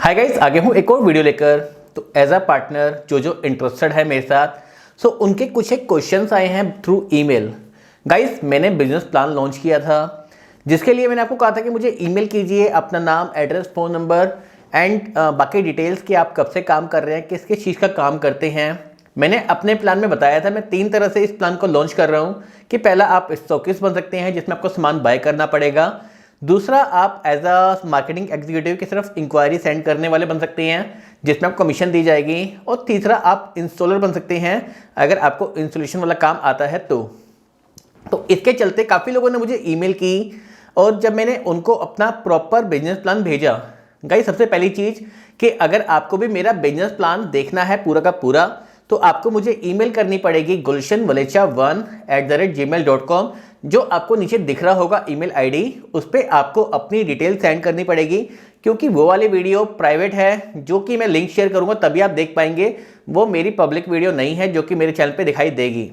Hi guys, आगे हूँ एक और वीडियो लेकर। तो एज अ पार्टनर जो इंटरेस्टेड है मेरे साथ, उनके कुछ एक क्वेश्चंस आए हैं थ्रू ईमेल। गाइस, मैंने बिजनेस प्लान लॉन्च किया था, जिसके लिए मैंने आपको कहा था कि मुझे ईमेल कीजिए अपना नाम, एड्रेस, फ़ोन नंबर एंड बाकी डिटेल्स कि आप कब से काम कर रहे हैं, किस किस चीज़ का काम करते हैं। मैंने अपने प्लान में बताया था मैं 3 तरह से इस प्लान को लॉन्च कर रहा हूँ कि पहला आप स्टॉकिस्ट बन सकते हैं जिसमें आपको सामान बाय करना पड़ेगा। दूसरा, आप एज अ मार्केटिंग एग्जीक्यूटिव की सिर्फ इंक्वायरी सेंड करने वाले बन सकते हैं जिसमें आपको कमीशन दी जाएगी। और तीसरा, आप इंस्टॉलर बन सकते हैं अगर आपको इंस्टॉलेशन वाला काम आता है तो इसके चलते काफ़ी लोगों ने मुझे ईमेल की और जब मैंने उनको अपना प्रॉपर बिजनेस प्लान भेजा, गाइस सबसे पहली चीज़ कि अगर आपको भी मेरा बिजनेस प्लान देखना है पूरा का पूरा तो आपको मुझे ईमेल करनी पड़ेगी gulshanwalecha1@gmail.com। जो आपको नीचे दिख रहा होगा ईमेल आईडी, उस पर आपको अपनी डिटेल सेंड करनी पड़ेगी, क्योंकि वो वाली वीडियो प्राइवेट है जो कि मैं लिंक शेयर करूंगा तभी आप देख पाएंगे। वो मेरी पब्लिक वीडियो नहीं है जो कि मेरे चैनल पे दिखाई देगी।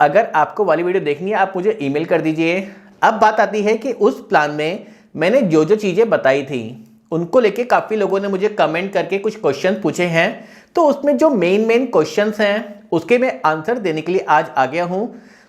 अगर आपको वाली वीडियो देखनी है आप मुझे ईमेल कर दीजिए। अब बात आती है कि उस प्लान में मैंने जो चीज़ें बताई थी उनको लेके काफ़ी लोगों ने मुझे कमेंट करके कुछ क्वेश्चन पूछे हैं। तो उसमें जो मेन क्वेश्चंस हैं उसके मैं आंसर देने के लिए आज आ गया हूं।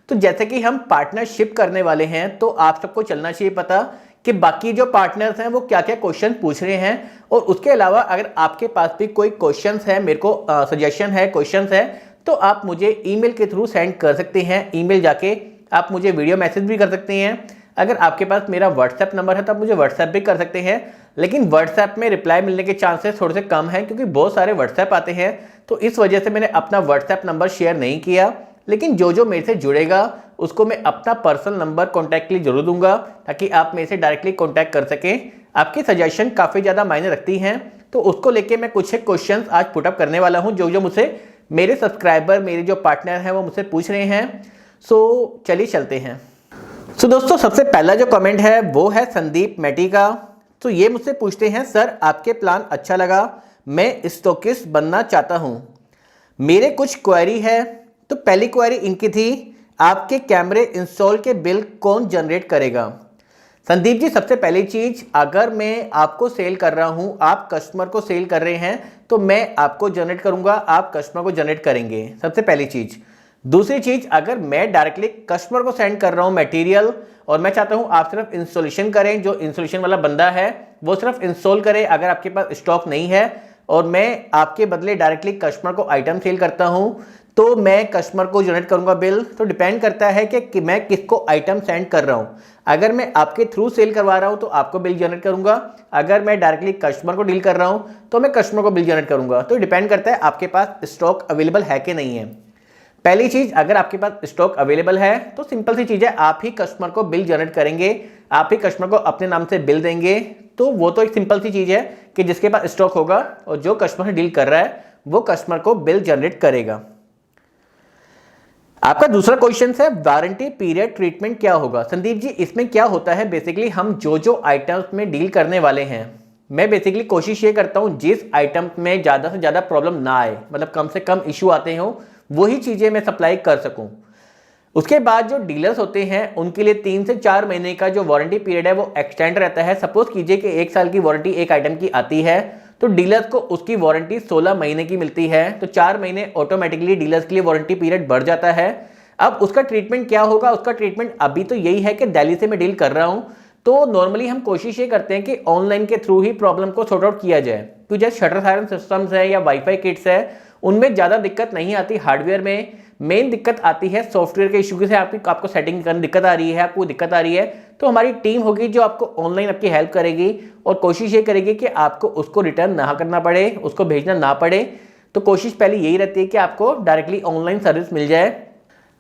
तो जैसे कि हम पार्टनरशिप करने वाले हैं तो आप सबको चलना चाहिए पता कि बाकी जो पार्टनर्स हैं वो क्या क्या क्वेश्चन पूछ रहे हैं। और उसके अलावा अगर आपके पास भी कोई क्वेश्चंस है, मेरे को सजेशन है, क्वेश्चंस है, तो आप मुझे ईमेल के थ्रू सेंड कर सकते हैं। ईमेल जाके आप मुझे वीडियो मैसेज भी कर सकते हैं। अगर आपके पास मेरा व्हाट्सएप नंबर है तो आप मुझे व्हाट्सएप भी कर सकते हैं, लेकिन व्हाट्सएप में रिप्लाई मिलने के चांसेस थोड़े से कम हैं क्योंकि बहुत सारे व्हाट्सएप आते हैं। तो इस वजह से मैंने अपना व्हाट्सएप नंबर शेयर नहीं किया, लेकिन जो मेरे से जुड़ेगा उसको मैं अपना पर्सनल नंबर कॉन्टैक्ट के लिए जरूर दूंगा ताकि आप मेरे से डायरेक्टली कॉन्टैक्ट कर सकें। आपकी सजेशन काफ़ी ज़्यादा मायने रखती हैं, तो उसको लेके मैं कुछ क्वेश्चन आज पुटअप करने वाला हूँ जो मुझसे मेरे सब्सक्राइबर, मेरे जो पार्टनर हैं वो मुझसे पूछ रहे हैं। चलिए चलते हैं। दोस्तों, सबसे पहला जो कमेंट है वो है संदीप मैटी का। तो ये मुझसे पूछते हैं, सर आपके प्लान अच्छा लगा, मैं स्टॉकिस्ट बनना चाहता हूँ, मेरे कुछ क्वेरी है। तो पहली क्वेरी इनकी थी, आपके कैमरे इंस्टॉल के बिल कौन जनरेट करेगा। संदीप जी, सबसे पहली चीज़, अगर मैं आपको सेल कर रहा हूँ, आप कस्टमर को सेल कर रहे हैं, तो मैं आपको जनरेट करूँगा, आप कस्टमर को जनरेट करेंगे, सबसे पहली चीज़। दूसरी चीज़, अगर मैं डायरेक्टली कस्टमर को सेंड कर रहा हूँ मटेरियल और मैं चाहता हूँ आप सिर्फ इंस्टॉलेशन करें, जो इंस्टॉलेशन वाला बंदा है वो सिर्फ इंस्टॉल करे, अगर आपके पास स्टॉक नहीं है, और मैं आपके बदले डायरेक्टली कस्टमर को आइटम सेल करता हूँ, तो मैं कस्टमर को जनरेट करूँगा बिल। तो डिपेंड करता है कि मैं किसको आइटम सेंड कर रहा हूँ। अगर मैं आपके थ्रू सेल करवा रहा हूँ तो आपको बिल जनरेट करूँगा, अगर मैं डायरेक्टली कस्टमर को डील कर रहा हूँ तो मैं कस्टमर को बिल जनरेट करूँगा। तो डिपेंड करता है आपके पास स्टॉक अवेलेबल है कि नहीं है। पहली चीज, अगर आपके पास स्टॉक अवेलेबल है तो सिंपल सी चीज है, आप ही कस्टमर को बिल जनरेट करेंगे, आप ही कस्टमर को अपने नाम से बिल देंगे। तो वो तो एक सिंपल सी चीज है कि जिसके पास स्टॉक होगा और जो कस्टमर से डील कर रहा है वो कस्टमर को बिल जनरेट करेगा। आपका दूसरा क्वेश्चन है, वारंटी पीरियड ट्रीटमेंट क्या होगा। संदीप जी, इसमें क्या होता है, बेसिकली हम जो आइटम्स में डील करने वाले हैं, मैं बेसिकली कोशिश ये करता हूँ जिस आइटम में ज़्यादा से ज़्यादा प्रॉब्लम ना आए, मतलब कम से कम इशू आते हों, वही चीज़ें मैं सप्लाई कर सकूं। उसके बाद जो डीलर्स होते हैं उनके लिए 3 से 4 महीने का जो वारंटी पीरियड है वो एक्सटेंड रहता है। सपोज कीजिए कि 1 साल की वारंटी एक आइटम की आती है तो डीलर्स को उसकी वारंटी 16 महीने की मिलती है, तो 4 महीने ऑटोमेटिकली डीलर्स के लिए वारंटी पीरियड बढ़ जाता है। अब उसका ट्रीटमेंट क्या होगा, उसका ट्रीटमेंट अभी तो यही है कि दिल्ली से मैं डील कर रहा हूँ, तो नॉर्मली हम कोशिश ये करते हैं कि ऑनलाइन के थ्रू ही प्रॉब्लम को सॉर्ट आउट किया जाए। तो जैसे शटर सायरन सिस्टम्स है या वाईफाई किट्स है, उनमें ज़्यादा दिक्कत नहीं आती। हार्डवेयर में मेन दिक्कत आती है सॉफ्टवेयर के इशू से, आपको सेटिंग करने दिक्कत आ रही है, आपको दिक्कत आ रही है, तो हमारी टीम होगी जो आपको ऑनलाइन आपकी हेल्प करेगी और कोशिश ये करेगी कि आपको उसको रिटर्न ना करना पड़े, उसको भेजना ना पड़े। तो कोशिश पहले यही रहती है कि आपको डायरेक्टली ऑनलाइन सर्विस मिल जाए।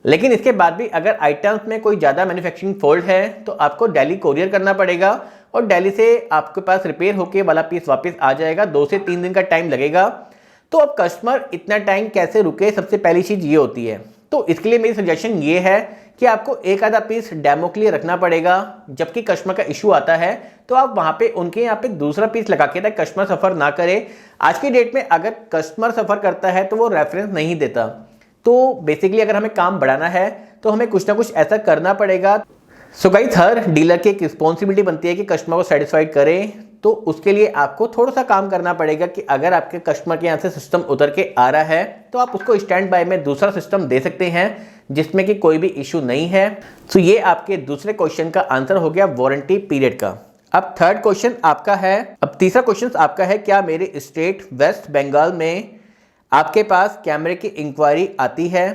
लेकिन इसके बाद भी अगर आइटम्स में कोई ज़्यादा मैन्युफैक्चरिंग फॉल्ट है तो आपको दिल्ली कोरियर करना पड़ेगा और दिल्ली से आपके पास रिपेयर होकर वाला पीस वापस आ जाएगा। 2 से 3 दिन का टाइम लगेगा। तो अब कस्टमर इतना टाइम कैसे रुके, सबसे पहली चीज़ ये होती है। तो इसके लिए मेरी सजेशन ये है कि आपको एक आधा पीस डेमो के लिए रखना पड़ेगा। जबकि कस्टमर का इशू आता है तो आप वहाँ पे उनके यहाँ पे दूसरा पीस लगा के, ताकि कस्टमर सफ़र ना करे। आज की डेट में अगर कस्टमर सफ़र करता है तो वो रेफरेंस नहीं देता। तो बेसिकली अगर हमें काम बढ़ाना है तो हमें कुछ ना कुछ ऐसा करना पड़ेगा। सो गाइस, हर डीलर की एक रिस्पॉन्सिबिलिटी बनती है कि कस्टमर को सेटिस्फाइड करें। तो उसके लिए आपको थोड़ा सा काम करना पड़ेगा कि अगर आपके कस्टमर के यहाँ से सिस्टम उतर के आ रहा है तो आप उसको स्टैंड बाय में दूसरा सिस्टम दे सकते हैं जिसमें कि कोई भी इशू नहीं है। तो ये आपके दूसरे क्वेश्चन का आंसर हो गया वारंटी पीरियड का। अब थर्ड क्वेश्चन आपका है, अब तीसरा क्वेश्चन आपका है, क्या मेरे स्टेट वेस्ट बंगाल में आपके पास कैमरे की इंक्वायरी आती है?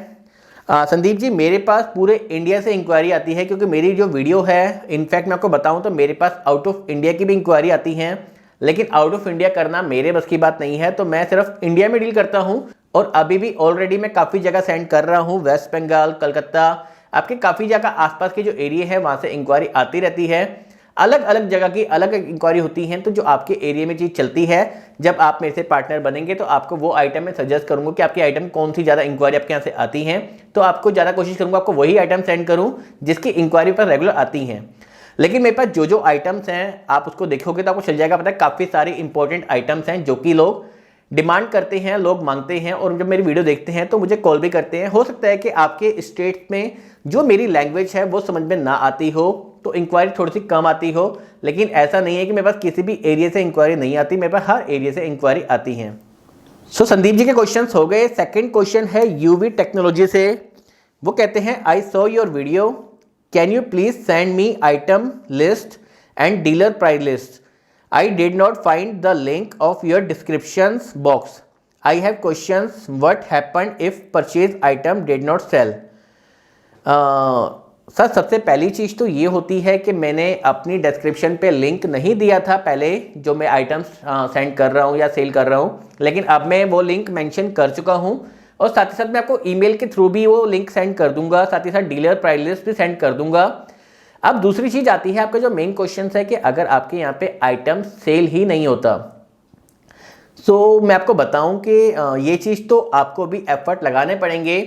संदीप जी, मेरे पास पूरे इंडिया से इंक्वायरी आती है, क्योंकि मेरी जो वीडियो है, इनफैक्ट मैं आपको बताऊं तो मेरे पास आउट ऑफ इंडिया की भी इंक्वायरी आती हैं, लेकिन आउट ऑफ इंडिया करना मेरे बस की बात नहीं है, तो मैं सिर्फ इंडिया में डील करता हूं। और अभी भी ऑलरेडी मैं काफ़ी जगह सेंड कर रहा हूँ, वेस्ट बंगाल, कलकत्ता, आपके काफ़ी जगह आसपास के जो एरिया है वहाँ से इंक्वायरी आती रहती है। अलग अलग जगह की अलग इंक्वायरी होती हैं, तो जो आपके एरिया में चीज़ चलती है, जब आप मेरे से पार्टनर बनेंगे तो आपको वो आइटम मैं सजेस्ट करूंगा कि आपकी आइटम कौन सी ज़्यादा इंक्वायरी आपके यहाँ से आती हैं, तो आपको ज़्यादा कोशिश करूंगा आपको वही आइटम सेंड करूं जिसकी इंक्वायरी पर रेगुलर आती हैं। लेकिन मेरे पास जो जो आइटम्स हैं आप उसको देखोगे तो आपको चल जाएगा पता है, काफ़ी सारी इंपॉर्टेंट आइटम्स हैं जो कि लोग डिमांड करते हैं, लोग मांगते हैं, और जब मेरी वीडियो देखते हैं तो मुझे कॉल भी करते हैं। हो सकता है कि आपके स्टेट में जो मेरी लैंग्वेज है वो समझ में ना आती हो, तो इंक्वायरी थोड़ी सी कम आती हो, लेकिन ऐसा नहीं है कि मेरे पास किसी भी एरिया से इंक्वायरी नहीं आती, मेरे पास हर एरिया से इंक्वायरी आती हैं। सो संदीप जी के क्वेश्चंस हो गए। सेकंड क्वेश्चन है यूवी टेक्नोलॉजी से, वो कहते हैं I saw your video, can you please send me item list and dealer price list, I did not find the link of your descriptions box. I have questions. What happened if purchase item did not sell? Sir, सबसे पहली चीज़ तो ये होती है कि मैंने अपनी description पे लिंक नहीं दिया था पहले, जो मैं आइटम्स सेंड कर रहा हूँ या सेल कर रहा हूँ, लेकिन अब मैं वो लिंक मेंशन कर चुका हूँ, और साथ ही साथ मैं आपको ईमेल के थ्रू भी वो लिंक सेंड कर दूंगा, साथ ही साथ डीलर प्राइस लिस्ट भी सेंड कर दूंगा। अब दूसरी चीज़ आती है आपका जो मेन क्वेश्चन है कि अगर आपके यहाँ पे आइटम सेल ही नहीं होता, सो मैं आपको बताऊं कि ये चीज़ तो आपको भी एफर्ट लगाने पड़ेंगे,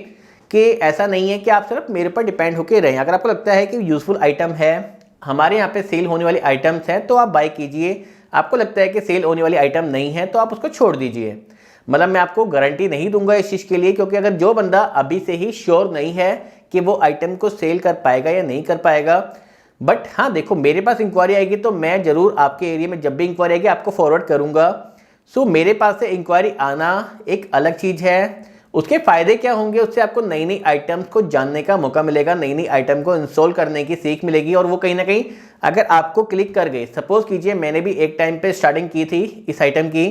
कि ऐसा नहीं है कि आप सिर्फ मेरे पर डिपेंड होकर रहें। अगर आपको लगता है कि यूज़फुल आइटम है, हमारे यहाँ पे सेल होने वाली आइटम्स हैं, तो आप बाय कीजिए। आपको लगता है कि सेल होने वाली आइटम नहीं है तो आप उसको छोड़ दीजिए। मतलब मैं आपको गारंटी नहीं दूंगा इस चीज़ के लिए, क्योंकि अगर जो बंदा अभी से ही श्योर नहीं है कि वो आइटम को सेल कर पाएगा या नहीं कर पाएगा, बट हाँ देखो, मेरे पास इंक्वायरी आएगी तो मैं ज़रूर आपके एरिया में जब भी इंक्वायरी आएगी आपको फॉरवर्ड करूँगा। सो मेरे पास से इंक्वायरी आना एक अलग चीज़ है, उसके फ़ायदे क्या होंगे, उससे आपको नई नई आइटम्स को जानने का मौका मिलेगा, नई नई आइटम को इंस्टॉल करने की सीख मिलेगी, और वो कहीं ना कहीं अगर आपको क्लिक कर गए, सपोज़ कीजिए मैंने भी एक टाइम पे स्टार्टिंग की थी इस आइटम की,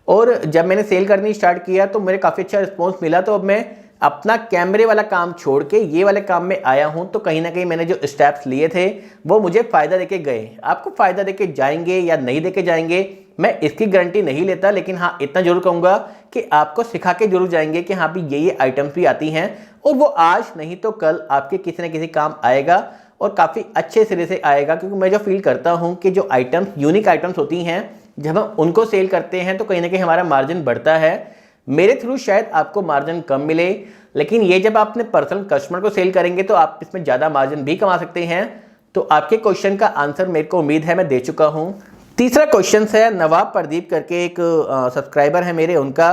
और जब मैंने सेल करनी स्टार्ट किया तो मेरे काफ़ी अच्छा रिस्पॉन्स मिला, तो अब मैं अपना कैमरे वाला काम छोड़ के ये वाले काम में आया हूं, तो कहीं ना कहीं मैंने जो स्टेप्स लिए थे वो मुझे फ़ायदा देके गए। आपको फ़ायदा देके जाएंगे या नहीं देके जाएंगे मैं इसकी गारंटी नहीं लेता, लेकिन हाँ इतना जरूर कहूँगा कि आपको सिखा के जरूर जाएंगे कि हाँ भी ये आइटम्स भी आती हैं, और वो आज नहीं तो कल आपके किसी न किसी काम आएगा, और काफ़ी अच्छे सिरे से आएगा। क्योंकि मैं जो फील करता हूँ कि जो आइटम्स यूनिक आइटम्स होती हैं, जब हम उनको सेल करते हैं तो कहीं ना कहीं हमारा मार्जिन बढ़ता है। मेरे थ्रू शायद आपको मार्जिन कम मिले, लेकिन ये जब आप अपने पर्सनल कस्टमर को सेल करेंगे तो आप इसमें ज़्यादा मार्जिन भी कमा सकते हैं। तो आपके क्वेश्चन का आंसर मेरे को उम्मीद है मैं दे चुका हूँ। तीसरा क्वेश्चन है नवाब प्रदीप करके एक सब्सक्राइबर है मेरे, उनका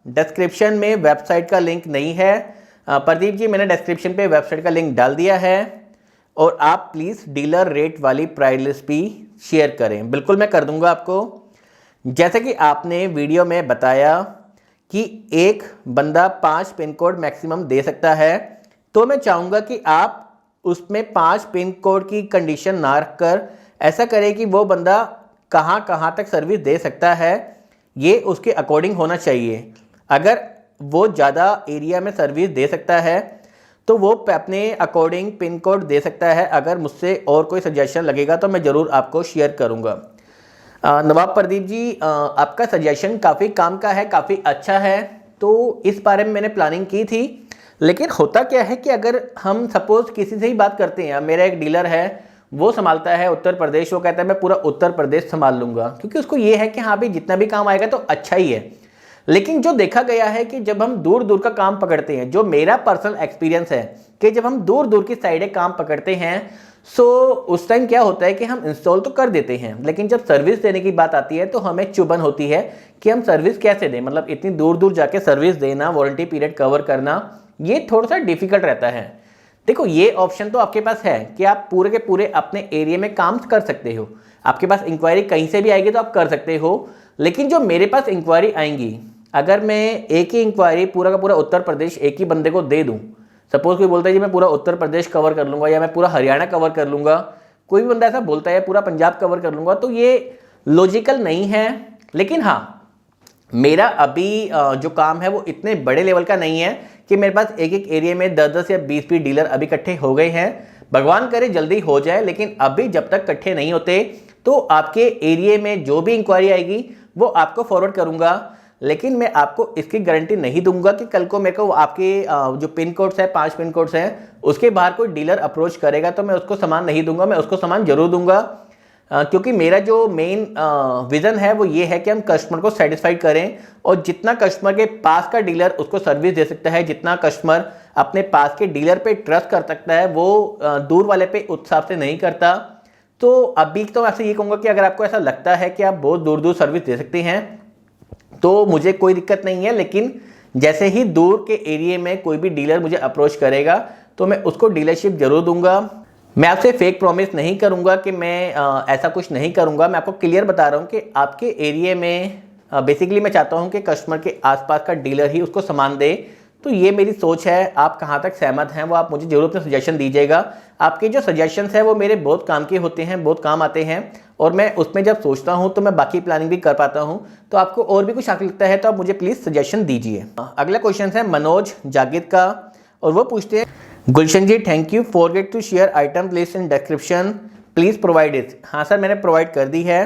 डिस्क्रिप्शन में वेबसाइट का लिंक नहीं है। प्रदीप जी, मैंने डिस्क्रिप्शन पे वेबसाइट का लिंक डाल दिया है, और आप प्लीज़ डीलर रेट वाली प्राइस लिस्ट भी शेयर करें। बिल्कुल मैं कर दूंगा आपको। जैसे कि आपने वीडियो में बताया कि एक बंदा 5 पिन कोड मैक्सिमम दे सकता है, तो मैं चाहूँगा कि आप उसमें 5 पिन कोड की कंडीशन ना रखकर ऐसा करें कि वो बंदा कहाँ कहाँ तक सर्विस दे सकता है, ये उसके अकॉर्डिंग होना चाहिए। अगर वो ज़्यादा एरिया में सर्विस दे सकता है तो वो अपने अकॉर्डिंग पिन कोड दे सकता है। अगर मुझसे और कोई सजेशन लगेगा तो मैं ज़रूर आपको शेयर करूँगा। नवाब प्रदीप जी, आपका सजेशन काफ़ी काम का है, काफ़ी अच्छा है, तो इस बारे में मैंने प्लानिंग की थी। लेकिन होता क्या है कि अगर हम सपोज़ किसी से ही बात करते हैं, मेरा एक डीलर है, वो संभालता है उत्तर प्रदेश, वो कहता है मैं पूरा उत्तर प्रदेश संभाल लूँगा, क्योंकि उसको ये है कि हाँ भाई जितना भी काम आएगा तो अच्छा ही है। लेकिन जो देखा गया है कि जब हम दूर दूर का काम पकड़ते हैं, जो मेरा पर्सनल एक्सपीरियंस है कि जब हम दूर दूर की साइडें काम पकड़ते हैं, सो उस टाइम क्या होता है कि हम इंस्टॉल तो कर देते हैं, लेकिन जब सर्विस देने की बात आती है तो हमें चुभन होती है कि हम सर्विस कैसे दें। मतलब इतनी दूर दूर जाके सर्विस देना, वारंटी पीरियड कवर करना, ये थोड़ा सा डिफिकल्ट रहता है। देखो, ये ऑप्शन तो आपके पास है कि आप पूरे के पूरे अपने एरिया में काम कर सकते हो, आपके पास इंक्वायरी कहीं से भी आएगी तो आप कर सकते हो, लेकिन जो मेरे पास इंक्वायरी आएंगी, अगर मैं एक ही इंक्वायरी पूरा का पूरा उत्तर प्रदेश एक ही बंदे को दे दूं, सपोज कोई बोलता है जी मैं पूरा उत्तर प्रदेश कवर कर लूँगा या मैं पूरा हरियाणा कवर कर लूँगा, कोई भी बंदा ऐसा बोलता है पूरा पंजाब कवर कर लूँगा, तो ये लॉजिकल नहीं है। लेकिन हाँ, मेरा अभी जो काम है वो इतने बड़े लेवल का नहीं है कि मेरे पास एक एक एरिया में 10-10 या 20-20 डीलर अभी इकट्ठे हो गए हैं। भगवान करे जल्दी हो जाए, लेकिन अभी जब तक इकट्ठे नहीं होते तो आपके एरिया में जो भी इंक्वायरी आएगी वो आपको फॉरवर्ड करूँगा। लेकिन मैं आपको इसकी गारंटी नहीं दूंगा कि कल को मेरे को आपके जो पिन कोड्स है 5 पिन कोड्स हैं उसके बाहर कोई डीलर अप्रोच करेगा तो मैं उसको सामान नहीं दूंगा। मैं उसको सामान जरूर दूंगा, क्योंकि मेरा जो मेन विज़न है वो ये है कि हम कस्टमर को सेटिस्फाइड करें, और जितना कस्टमर के पास का डीलर उसको सर्विस दे सकता है, जितना कस्टमर अपने पास के डीलर पे ट्रस्ट कर सकता है, वो दूर वाले पे उस हिसाब से नहीं करता। तो अभी तो मैं आपसे ये कहूँगा कि अगर आपको ऐसा लगता है कि आप बहुत दूर दूर सर्विस दे सकते हैं तो मुझे कोई दिक्कत नहीं है, लेकिन जैसे ही दूर के एरिया में कोई भी डीलर मुझे अप्रोच करेगा तो मैं उसको डीलरशिप जरूर दूंगा। मैं आपसे फेक प्रॉमिस नहीं करूंगा कि मैं ऐसा कुछ नहीं करूंगा। मैं आपको क्लियर बता रहा हूं कि आपके एरिया में बेसिकली मैं चाहता हूं कि कस्टमर के आसपास का डीलर ही उसको सामान दे। तो ये मेरी सोच है। आप कहाँ तक सहमत हैं वो आप मुझे जरूर अपने सजेशन दीजिएगा। आपके जो सजेशंस हैं वो मेरे बहुत काम के होते हैं, बहुत काम आते हैं, और मैं उसमें जब सोचता हूं तो मैं बाकी प्लानिंग भी कर पाता हूं। तो आपको और भी कुछ आगे लगता है तो आप मुझे प्लीज़ सजेशन दीजिए। अगला क्वेश्चन है मनोज जागिद का, और वो पूछते हैं, Gulshan ji thank you, forget to share item list in description, please provide it. हाँ सर, मैंने प्रोवाइड कर दी है,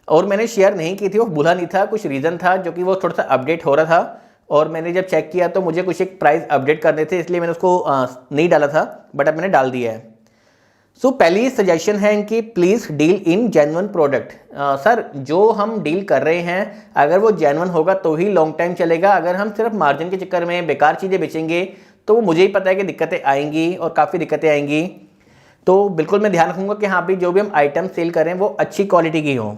और मैंने शेयर नहीं की थी, वो भूला नहीं था, कुछ रीज़न था जो कि वो थोड़ा सा अपडेट हो रहा था, और मैंने जब चेक किया तो मुझे कुछ एक प्राइस अपडेट करने थे, इसलिए मैंने उसको नहीं डाला था, बट अब मैंने डाल दिया है। सो पहली सजेशन है इनकी, please deal in genuine product. Sir जो हम डील कर रहे हैं अगर वो जेन्युइन होगा तो ही लॉन्ग टाइम चलेगा। अगर हम सिर्फ मार्जिन के चक्कर में बेकार चीज़ें बेचेंगे तो वो मुझे ही पता है कि दिक्कतें आएंगी, और काफ़ी दिक्कतें आएंगी। तो बिल्कुल मैं ध्यान रखूँगा कि हाँ भी जो भी हम आइटम सेल करें वो अच्छी क्वालिटी की हो।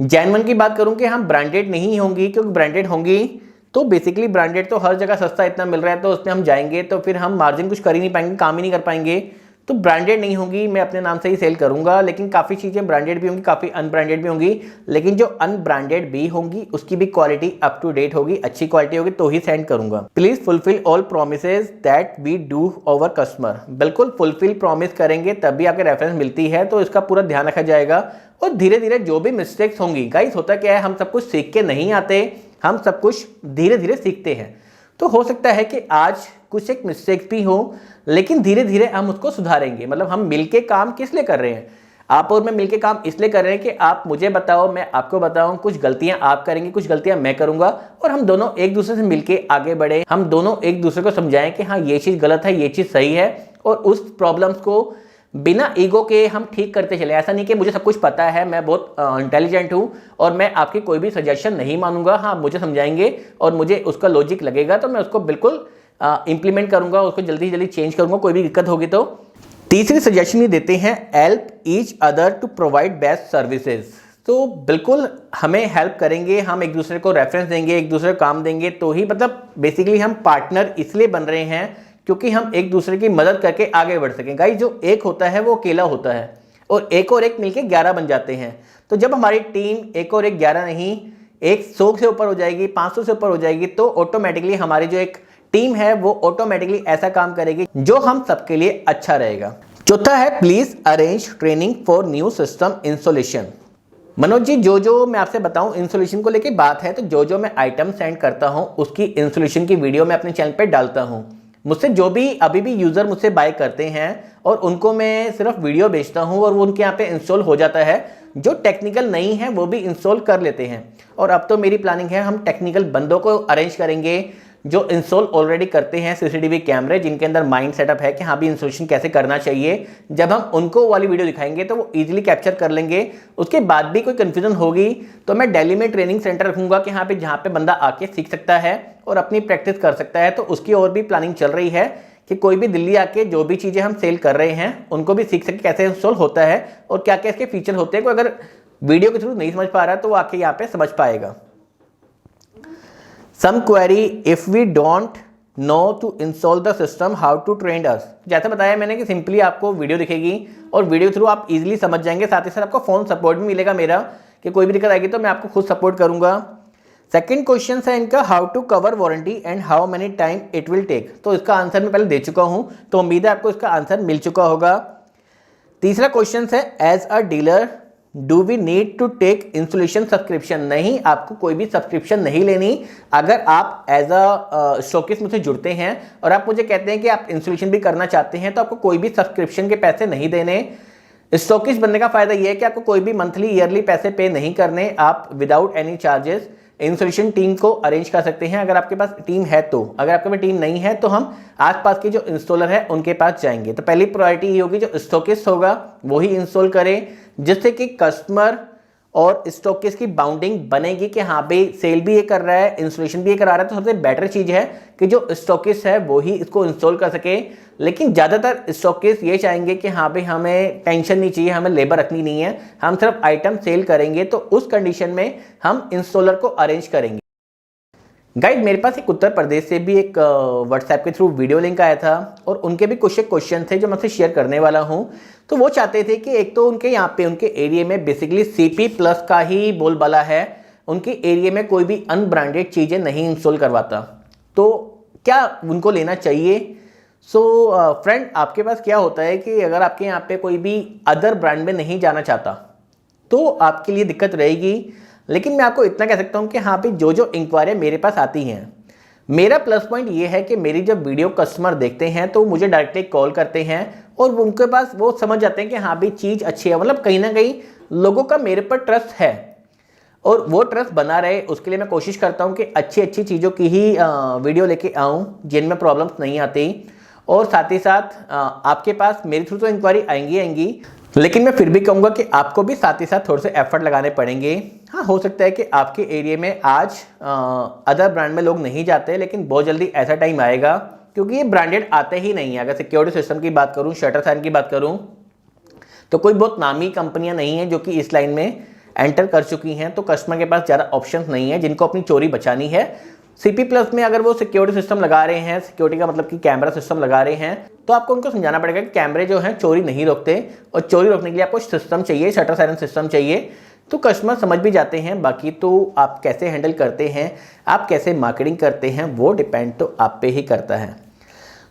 जेन्युइन की बात करूँ कि हम ब्रांडेड नहीं होंगी, क्योंकि ब्रांडेड होंगी तो बेसिकली ब्रांडेड तो हर जगह सस्ता इतना मिल रहा है, तो उसमें हम जाएंगे तो फिर हम मार्जिन कुछ कर ही नहीं पाएंगे, काम ही नहीं कर पाएंगे। तो ब्रांडेड नहीं होंगी, मैं अपने नाम से ही सेल करूंगा, लेकिन काफ़ी चीज़ें ब्रांडेड भी होंगी, काफ़ी अनब्रांडेड भी होंगी, लेकिन जो अनब्रांडेड भी होंगी उसकी भी क्वालिटी अप टू डेट होगी, अच्छी क्वालिटी होगी तो ही सेंड करूंगा। Please fulfil all promises that we do over customer. बिल्कुल फुलफिल प्रॉमिस करेंगे तभी आपके रेफरेंस मिलती है, तो इसका पूरा ध्यान रखा जाएगा। और धीरे धीरे जो भी मिस्टेक्स होंगी, गाइस होता क्या है, हम सब कुछ सीख के नहीं आते, हम सब कुछ धीरे धीरे सीखते हैं। तो हो सकता है कि आज कुछ एक मिस्टेक्स भी हो, लेकिन धीरे धीरे हम उसको सुधारेंगे। मतलब हम मिलके काम किस लिए कर रहे हैं, आप और मैं मिलके काम इसलिए कर रहे हैं कि आप मुझे बताओ, मैं आपको बताऊं, कुछ गलतियां आप करेंगे, कुछ गलतियां मैं करूंगा, और हम दोनों एक दूसरे से मिलके आगे बढ़े। हम दोनों एक दूसरे को समझाएं कि हाँ ये चीज़ गलत है, ये चीज़ सही है, और उस प्रॉब्लम्स को बिना ईगो के हम ठीक करते चले। ऐसा नहीं कि मुझे सब कुछ पता है, मैं बहुत इंटेलिजेंट हूँ और मैं आपकी कोई भी सजेशन नहीं मानूंगा। हाँ, मुझे समझाएंगे और मुझे उसका लॉजिक लगेगा तो मैं उसको बिल्कुल इंप्लीमेंट करूंगा, उसको जल्दी जल्दी चेंज करूंगा, कोई भी दिक्कत होगी तो। तीसरी सजेशन ये देते हैं, help each other to provide best services. तो बिल्कुल हमें हेल्प करेंगे, हम एक दूसरे को रेफरेंस देंगे, एक दूसरे को काम देंगे, तो ही मतलब बेसिकली हम पार्टनर इसलिए बन रहे हैं क्योंकि हम एक दूसरे की मदद करके आगे बढ़ सकें। गाइस जो एक होता है वो अकेला होता है, और एक मिलके 11 बन जाते हैं। तो जब हमारी टीम 1 और 1 11 नहीं, 100 से ऊपर हो जाएगी, 500 से ऊपर हो जाएगी, तो ऑटोमेटिकली हमारी जो एक टीम है वो ऑटोमेटिकली ऐसा काम करेगी जो हम सबके लिए अच्छा रहेगा। चौथा है, please arrange training for new system installation. Manoj ji जो मैं आपसे बताऊं इंस्टॉलेशन को लेके बात है, तो जो मैं आइटम सेंड करता हूं उसकी इंस्टॉलेशन की वीडियो मैं अपने चैनल पे डालता हूं। मुझसे जो भी अभी भी यूज़र मुझसे बाय करते हैं और उनको मैं सिर्फ वीडियो भेजता हूं और वो उनके यहाँ पे इंस्टॉल हो जाता है। जो टेक्निकल नहीं है वो भी इंस्टॉल कर लेते हैं, और अब तो मेरी प्लानिंग है हम टेक्निकल बंदों को अरेंज करेंगे जो इंस्टॉल ऑलरेडी करते हैं सीसीटीवी कैमरे, जिनके अंदर माइंड सेटअप है कि हाँ भी इंस्टॉलेशन कैसे करना चाहिए। जब हम उनको वाली वीडियो दिखाएंगे तो वो इजीली कैप्चर कर लेंगे। उसके बाद भी कोई कन्फ्यूजन होगी तो मैं दिल्ली में ट्रेनिंग सेंटर रखूंगा कि हाँ पे जहाँ पे बंदा आके सीख सकता है और अपनी प्रैक्टिस कर सकता है। तो उसकी और भी प्लानिंग चल रही है कि कोई भी दिल्ली आके जो भी चीज़ें हम सेल कर रहे हैं उनको भी सीख सके कैसे इंस्टॉल होता है और क्या क्या इसके फीचर होते हैं। कोई अगर वीडियो के थ्रू नहीं समझ पा रहा तो वो आके यहाँ पे समझ पाएगा। Some query, if we don't know to install the system, how to train us. जैसा बताया मैंने कि सिंपली आपको वीडियो दिखेगी और वीडियो थ्रू आप इजीली समझ जाएंगे। साथ ही साथ आपको फ़ोन सपोर्ट भी मिलेगा मेरा, कि कोई भी दिक्कत आएगी तो मैं आपको खुद सपोर्ट करूंगा। सेकंड क्वेश्चन है इनका, how to cover warranty and how many time it will take. तो इसका आंसर मैं पहले दे चुका हूं, तो उम्मीद है आपको इसका आंसर मिल चुका होगा। तीसरा क्वेश्चन है, as a dealer do we need to take installation subscription. नहीं, आपको कोई भी सब्सक्रिप्शन नहीं लेनी। अगर आप एज अ स्टॉकिस्ट मुझसे जुड़ते हैं और आप मुझे कहते हैं कि आप इंस्टॉलेशन भी करना चाहते हैं, तो आपको कोई भी सब्सक्रिप्शन के पैसे नहीं देने। स्टॉकिस्ट बनने का फायदा यह है कि आपको कोई भी मंथली ईयरली पैसे पे नहीं करने। आप without any charges installation team को अरेंज कर सकते हैं, अगर आपके पास टीम है तो। अगर आपके पास टीम नहीं है तो हम आसपास के जो इंस्टॉलर है उनके पास जाएंगे। तो पहली प्रायोरिटी ये होगी, जो स्टॉकिस्ट होगा वही इंस्टॉल करे, जिससे कि कस्टमर और स्टॉकिस्ट की बाउंडिंग बनेगी कि हाँ भाई सेल भी ये कर रहा है, इंस्टॉलेशन भी ये करा रहा है। तो सबसे बेटर चीज़ है कि जो स्टॉकिस्ट है वही इसको इंस्टॉल कर सके। लेकिन ज़्यादातर स्टॉकिस्ट ये चाहेंगे कि हाँ भाई हमें टेंशन नहीं चाहिए, हमें लेबर रखनी नहीं है, हम सिर्फ आइटम सेल करेंगे। तो उस कंडीशन में हम इंस्टॉलर को अरेंज करेंगे। गाइड, मेरे पास एक उत्तर प्रदेश से भी एक व्हाट्सएप के थ्रू वीडियो लिंक आया था और उनके भी कुछ क्वेश्चन थे जो मैं आपसे शेयर करने वाला हूं। तो वो चाहते थे कि एक तो उनके यहाँ पे उनके एरिया में बेसिकली CP+ का ही बोलबाला है, उनके एरिया में कोई भी अनब्रांडेड चीज़ें नहीं इंस्टॉल करवाता, तो क्या उनको लेना चाहिए। सो फ्रेंड, आपके पास क्या होता है कि अगर आपके यहाँ पे कोई भी अदर ब्रांड में नहीं जाना चाहता तो आपके लिए दिक्कत रहेगी। लेकिन मैं आपको इतना कह सकता हूं कि हाँ भाई जो जो इंक्वायरी मेरे पास आती हैं, मेरा प्लस पॉइंट ये है कि मेरी जब वीडियो कस्टमर देखते हैं तो मुझे डायरेक्टली कॉल करते हैं और उनके पास वो समझ जाते हैं कि हाँ भाई चीज़ अच्छी है। मतलब कहीं ना कहीं लोगों का मेरे पर ट्रस्ट है और वो ट्रस्ट बना रहे, उसके लिए मैं कोशिश करता हूँ कि अच्छी अच्छी चीज़ों की ही वीडियो लेके आऊँ जिनमें प्रॉब्लम्स नहीं आती। और साथ ही साथ आपके पास मेरे थ्रू तो इंक्वायरी आएंगी, लेकिन मैं फिर भी कहूँगा कि आपको भी साथ ही साथ थोड़े से एफर्ट लगाने पड़ेंगे। हाँ, हो सकता है कि आपके एरिया में आज अदर ब्रांड में लोग नहीं जाते, लेकिन बहुत जल्दी ऐसा टाइम आएगा, क्योंकि ये ब्रांडेड आते ही नहीं है। अगर सिक्योरिटी सिस्टम की बात करूँ, शटर साइन की बात करूँ, तो कोई बहुत नामी कंपनियां नहीं हैं जो कि इस लाइन में एंटर कर चुकी हैं। तो कस्टमर के पास ज़्यादा ऑप्शंस नहीं है जिनको अपनी चोरी बचानी है। CP+ में अगर वो सिक्योरिटी सिस्टम लगा रहे हैं, सिक्योरिटी का मतलब कि कैमरा सिस्टम लगा रहे हैं, तो आपको उनको समझाना पड़ेगा कि कैमरे जो हैं चोरी नहीं रोकते और चोरी रोकने के लिए आपको सिस्टम चाहिए, शटर साइलेंस सिस्टम चाहिए। तो कस्टमर समझ भी जाते हैं। बाकी तो आप कैसे हैंडल करते हैं, आप कैसे मार्केटिंग करते हैं, वो डिपेंड तो आप पे ही करता है।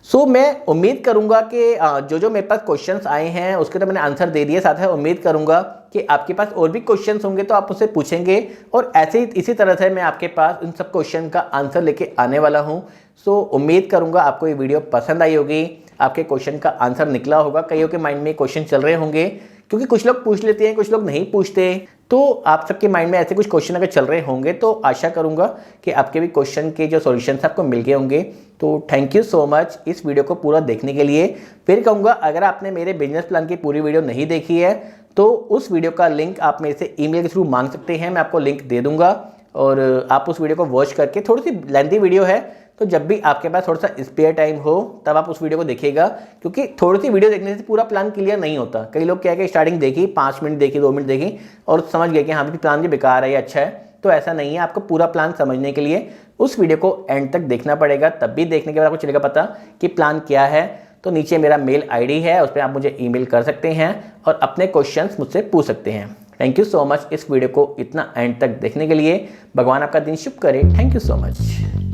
सो मैं उम्मीद करूंगा कि जो जो मेरे पास क्वेश्चंस आए हैं उसके तो मैंने आंसर दे दिए। साथ ही उम्मीद करूंगा कि आपके पास और भी क्वेश्चंस होंगे तो आप उससे पूछेंगे और ऐसे ही इसी तरह से मैं आपके पास उन सब क्वेश्चन का आंसर लेके आने वाला हूं। सो उम्मीद करूंगा आपको ये वीडियो पसंद आई होगी, आपके क्वेश्चन का आंसर निकला होगा। कईयों के माइंड में क्वेश्चन चल रहे होंगे, क्योंकि कुछ लोग पूछ लेते हैं, कुछ लोग नहीं पूछते। तो आप सबके माइंड में ऐसे कुछ क्वेश्चन अगर चल रहे होंगे तो आशा करूंगा कि आपके भी क्वेश्चन के जो सॉल्यूशंस आपको मिल गए होंगे। तो थैंक यू सो मच इस वीडियो को पूरा देखने के लिए। फिर कहूँगा, अगर आपने मेरे बिजनेस प्लान की पूरी वीडियो नहीं देखी है तो उस वीडियो का लिंक आप मेरे से ईमेल के थ्रू मांग सकते हैं, मैं आपको लिंक दे दूंगा और आप उस वीडियो को वॉच करके, थोड़ी सी लेंथी वीडियो है तो जब भी आपके पास थोड़ा सा स्पेयर टाइम हो तब आप उस वीडियो को देखिएगा, क्योंकि थोड़ी सी वीडियो देखने से पूरा प्लान क्लियर नहीं होता। कई लोग क्या है कि स्टार्टिंग देखी, 5 मिनट देखी, 2 मिनट देखी और समझ गए कि हाँ भी प्लान ये बेकार है या अच्छा है। तो ऐसा नहीं है, आपको पूरा प्लान समझने के लिए उस वीडियो को एंड तक देखना पड़ेगा, तब भी देखने के बाद आपको चलेगा पता कि प्लान क्या है। तो नीचे मेरा मेल ID है, उस पर आप मुझे ईमेल कर सकते हैं और अपने क्वेश्चंस मुझसे पूछ सकते हैं। थैंक यू सो मच इस वीडियो को इतना एंड तक देखने के लिए। भगवान आपका दिन शुभ करे। Thank you so much.